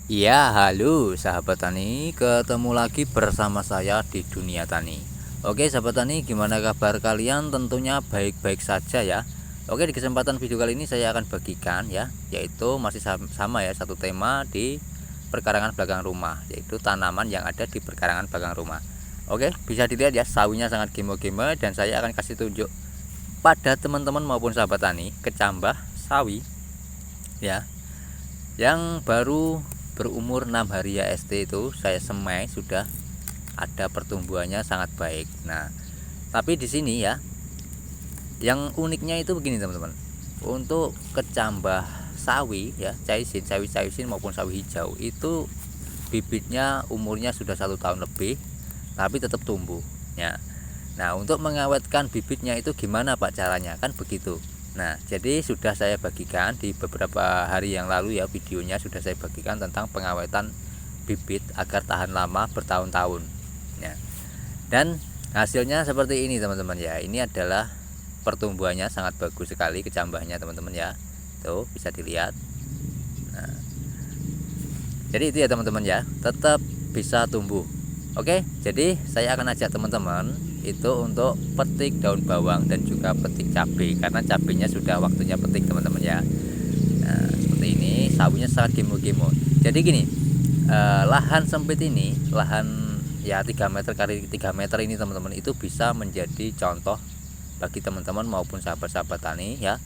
Ya, halo sahabat tani, ketemu lagi bersama saya di Dunia Tani. Oke, sahabat tani, gimana kabar kalian? Tentunya baik-baik saja ya. Oke, di kesempatan video kali ini saya akan bagikan ya, yaitu masih sama ya, satu tema di perkarangan belakang rumah, yaitu tanaman yang ada di perkarangan belakang rumah. Oke, bisa dilihat ya, sawinya sangat gemo-gemo dan saya akan kasih tunjuk pada teman-teman maupun sahabat tani kecambah sawi ya yang baru berumur 6 hari ya ST itu saya semai sudah ada pertumbuhannya sangat baik. Nah, tapi di sini ya yang uniknya itu begini teman-teman. Untuk kecambah sawi ya, sawi caisin maupun sawi hijau itu bibitnya umurnya sudah 1 tahun lebih tapi tetap tumbuh ya. Nah, untuk mengawetkan bibitnya itu gimana Pak caranya? Kan begitu. Nah, jadi sudah saya bagikan di beberapa hari yang lalu ya, videonya sudah saya bagikan tentang pengawetan bibit agar tahan lama bertahun-tahun. Ya. Dan hasilnya seperti ini teman-teman ya. Ini adalah pertumbuhannya sangat bagus sekali kecambahnya teman-teman ya. Tuh bisa dilihat. Nah, jadi itu ya teman-teman ya, tetap bisa tumbuh. Oke, jadi saya akan ajak teman-teman itu untuk petik daun bawang dan juga petik cabai karena cabainya sudah waktunya petik teman-teman ya. Nah, seperti ini sawinya sangat gemo-gemo. Jadi gini, lahan sempit ini, lahan ya 3 meter kali 3 meter ini teman-teman itu bisa menjadi contoh bagi teman-teman maupun sahabat-sahabat tani ya,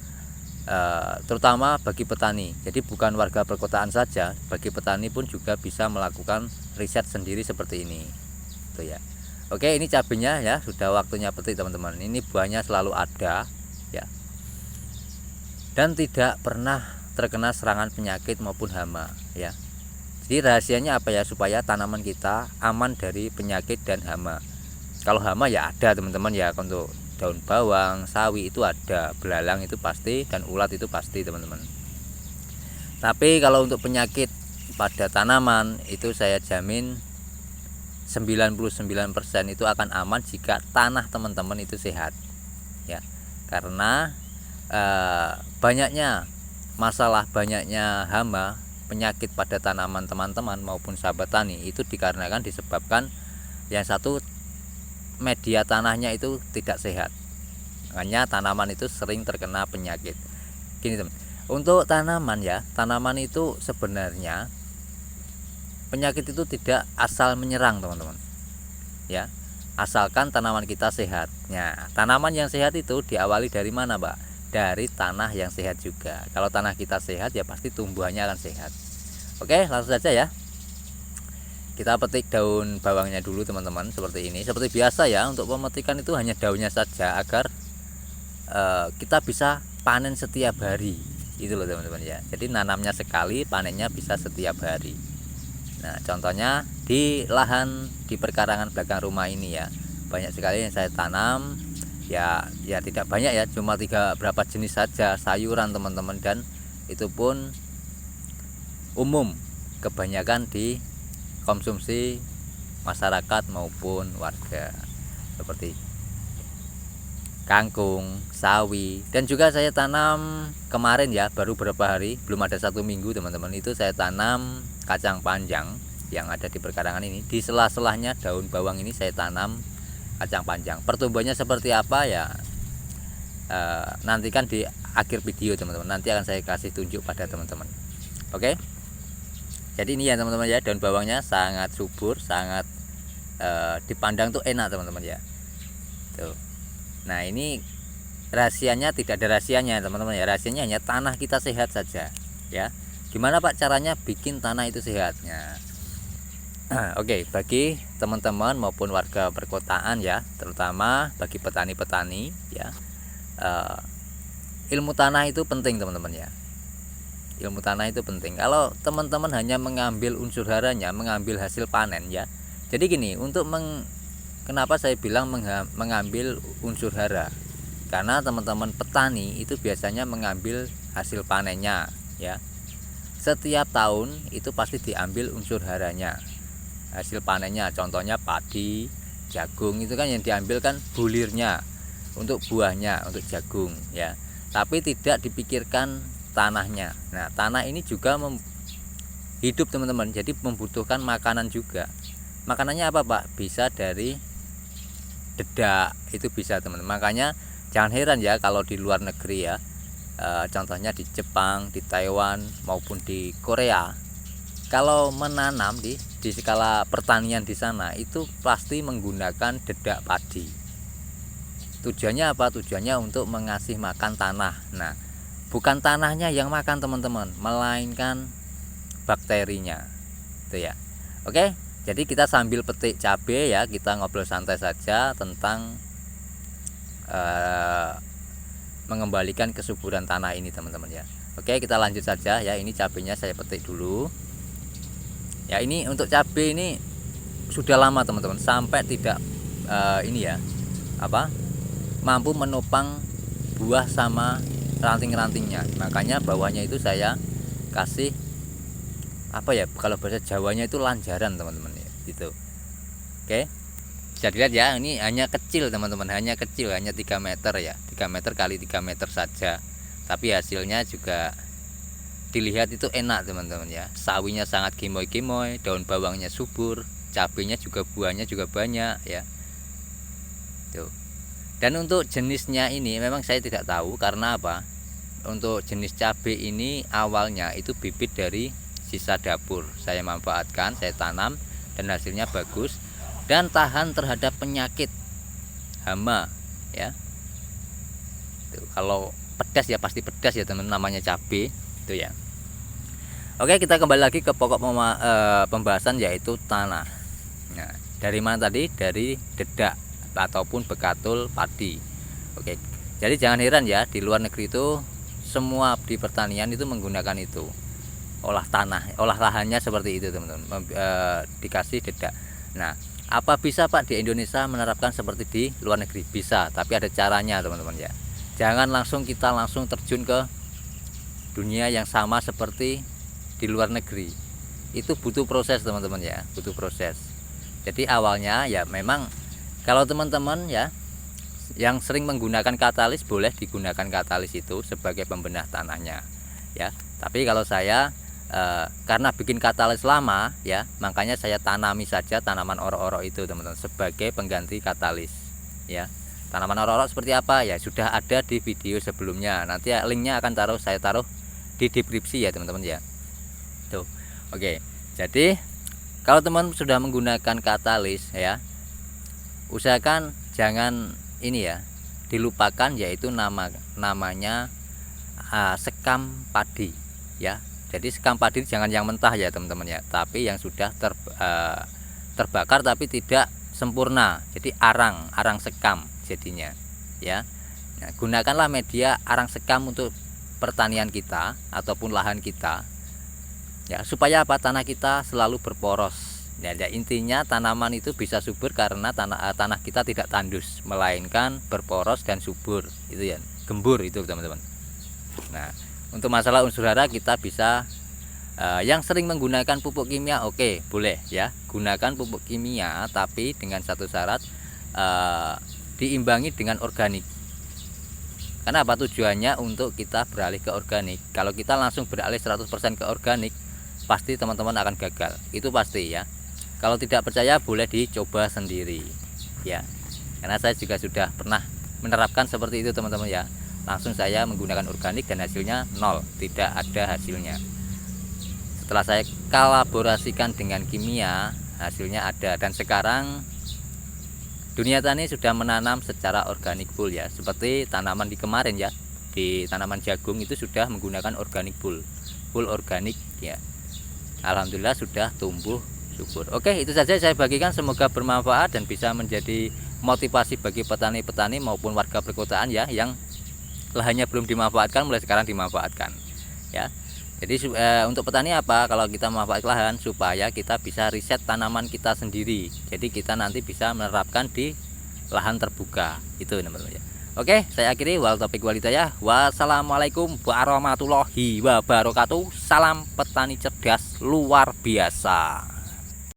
terutama bagi petani. Jadi bukan warga perkotaan saja, bagi petani pun juga bisa melakukan riset sendiri seperti ini tuh ya. Oke, ini cabenya ya sudah waktunya petik teman-teman. Ini buahnya selalu ada ya, dan tidak pernah terkena serangan penyakit maupun hama ya. Jadi rahasianya apa ya, supaya tanaman kita aman dari penyakit dan hama. Kalau hama ya ada teman-teman ya, untuk daun bawang, sawi itu ada, belalang itu pasti, dan ulat itu pasti teman-teman. Tapi kalau untuk penyakit pada tanaman itu saya jamin 99% itu akan aman jika tanah teman-teman itu sehat ya. Karena banyaknya masalah, banyaknya hama, penyakit pada tanaman teman-teman maupun sahabat tani itu dikarenakan disebabkan yang satu, media tanahnya itu tidak sehat. Makanya tanaman itu sering terkena penyakit. Gini teman, untuk tanaman ya, tanaman itu sebenarnya penyakit itu tidak asal menyerang teman-teman ya, asalkan tanaman kita sehat. Nah, tanaman yang sehat itu diawali dari mana Mbak? Dari tanah yang sehat juga. Kalau tanah kita sehat ya pasti tumbuhannya akan sehat. Oke, langsung saja ya, kita petik daun bawangnya dulu teman-teman. Seperti ini, seperti biasa ya, untuk pemetikan itu hanya daunnya saja agar kita bisa panen setiap hari itu loh teman-teman ya. Jadi nanamnya sekali, panennya bisa setiap hari. Nah, contohnya di lahan di perkarangan belakang rumah ini ya, banyak sekali yang saya tanam ya. Ya tidak banyak ya, cuma berapa jenis saja sayuran teman-teman, dan itu pun umum, kebanyakan dikonsumsi masyarakat maupun warga, seperti kangkung, sawi, dan juga saya tanam kemarin ya, baru beberapa hari, belum ada 1 minggu teman-teman, itu saya tanam kacang panjang yang ada di perkarangan ini. Di sela-selahnya daun bawang ini saya tanam kacang panjang. Pertumbuhannya seperti apa ya, nantikan di akhir video teman-teman, nanti akan saya kasih tunjuk pada teman-teman. Oke, jadi ini ya teman-teman ya, daun bawangnya sangat subur, sangat dipandang tuh enak teman-teman ya tuh. Nah, ini rahasianya tidak ada rahasianya teman-teman ya, rahasianya hanya tanah kita sehat saja ya. Gimana Pak caranya bikin tanah itu sehatnya? Oke, bagi teman-teman maupun warga perkotaan ya, terutama bagi petani-petani ya, ilmu tanah itu penting teman-teman ya. Ilmu tanah itu penting. Kalau teman-teman hanya mengambil unsur haranya, mengambil hasil panen ya. Jadi gini, kenapa saya bilang mengambil unsur hara? Karena teman-teman petani itu biasanya mengambil hasil panennya ya. Setiap tahun itu pasti diambil unsur haranya, hasil panennya. Contohnya padi, jagung, itu kan yang diambil kan bulirnya untuk buahnya, untuk jagung ya. Tapi tidak dipikirkan tanahnya. Nah, tanah ini juga hidup teman-teman, jadi membutuhkan makanan juga. Makanannya apa Pak? Bisa dari dedak, itu bisa teman-teman. Makanya jangan heran ya kalau di luar negeri ya, contohnya di Jepang, di Taiwan maupun di Korea, kalau menanam di skala pertanian di sana itu pasti menggunakan dedak padi. Tujuannya apa? Tujuannya untuk mengasih makan tanah. Nah, bukan tanahnya yang makan teman-teman, melainkan bakterinya. Itu ya. Oke, jadi kita sambil petik cabai ya, kita ngobrol santai saja tentang mengembalikan kesuburan tanah ini teman-teman ya. Oke, kita lanjut saja ya. Ini cabenya saya petik dulu. Ya, ini untuk cabai ini sudah lama teman-teman, sampai tidak ini ya, mampu menopang buah sama ranting-rantingnya. Makanya bawahnya itu saya kasih kalau bahasa Jawanya itu lanjaran teman-teman ya, gitu. Oke, bisa dilihat ya, ini hanya kecil teman-teman, hanya 3 meter ya, 3 meter kali 3 meter saja, tapi hasilnya juga dilihat itu enak teman-teman ya. Sawinya sangat gemoy-gemoy, daun bawangnya subur, cabenya juga, buahnya juga banyak ya. Tuh. Dan untuk jenisnya ini memang saya tidak tahu, karena apa? Untuk jenis cabai ini awalnya itu bibit dari sisa dapur. Saya manfaatkan, saya tanam dan hasilnya bagus dan tahan terhadap penyakit hama ya. Tuh, kalau pedas ya pasti pedas ya teman, namanya cabai itu ya. Oke, kita kembali lagi ke pokok pembahasan, yaitu tanah. Nah, dari mana tadi? Dari dedak ataupun bekatul padi. Oke, jadi jangan heran ya, di luar negeri itu semua di pertanian itu menggunakan itu, olah lahannya seperti itu teman-teman, dikasih dedak. Nah, apa bisa Pak di Indonesia menerapkan seperti di luar negeri? Bisa, tapi ada caranya teman-teman ya. Jangan kita langsung terjun ke dunia yang sama seperti di luar negeri. Itu butuh proses teman-teman ya, butuh proses. Jadi awalnya ya memang kalau teman-teman ya yang sering menggunakan katalis, boleh digunakan katalis itu sebagai pembenah tanahnya ya. Tapi kalau saya karena bikin katalis lama ya, makanya saya tanami saja tanaman orok-orok itu teman-teman sebagai pengganti katalis ya. Tanaman orok-orok seperti apa ya sudah ada di video sebelumnya, nanti ya linknya akan saya taruh di deskripsi ya teman-teman ya. Tuh. Oke, jadi kalau teman sudah menggunakan katalis ya, usahakan jangan ini ya dilupakan, yaitu namanya sekam padi ya. Jadi sekam padi jangan yang mentah ya teman-teman ya, tapi yang sudah terbakar tapi tidak sempurna, jadi arang sekam jadinya ya. Nah, gunakanlah media arang sekam untuk pertanian kita ataupun lahan kita ya, supaya apa? Tanah kita selalu berporos ya. Intinya tanaman itu bisa subur karena tanah kita tidak tandus, melainkan berporos dan subur, itu ya, gembur itu teman-teman. Nah, untuk masalah unsur hara kita bisa yang sering menggunakan pupuk kimia, oke, boleh ya, gunakan pupuk kimia, tapi dengan satu syarat, diimbangi dengan organik. Karena apa? Tujuannya untuk kita beralih ke organik. Kalau kita langsung beralih 100% ke organik, pasti teman-teman akan gagal, itu pasti ya. Kalau tidak percaya boleh dicoba sendiri ya, karena saya juga sudah pernah menerapkan seperti itu teman-teman ya. Langsung saya menggunakan organik dan hasilnya nol, tidak ada hasilnya. Setelah saya kolaborasikan dengan kimia, hasilnya ada. Dan sekarang dunia tani sudah menanam secara organik full ya, seperti tanaman di kemarin ya, di tanaman jagung itu sudah menggunakan organik full organik ya. Alhamdulillah sudah tumbuh subur. Oke, itu saja saya bagikan, semoga bermanfaat dan bisa menjadi motivasi bagi petani-petani maupun warga perkotaan ya, yang lahannya belum dimanfaatkan mulai sekarang dimanfaatkan ya. Jadi untuk petani apa? Kalau kita memanfaatkan lahan, supaya kita bisa riset tanaman kita sendiri. Jadi kita nanti bisa menerapkan di lahan terbuka itu teman-teman ya. Oke, saya akhiri. Wal taufiq wal hidayah. Wassalamualaikum warahmatullahi wabarakatuh. Salam petani cerdas luar biasa.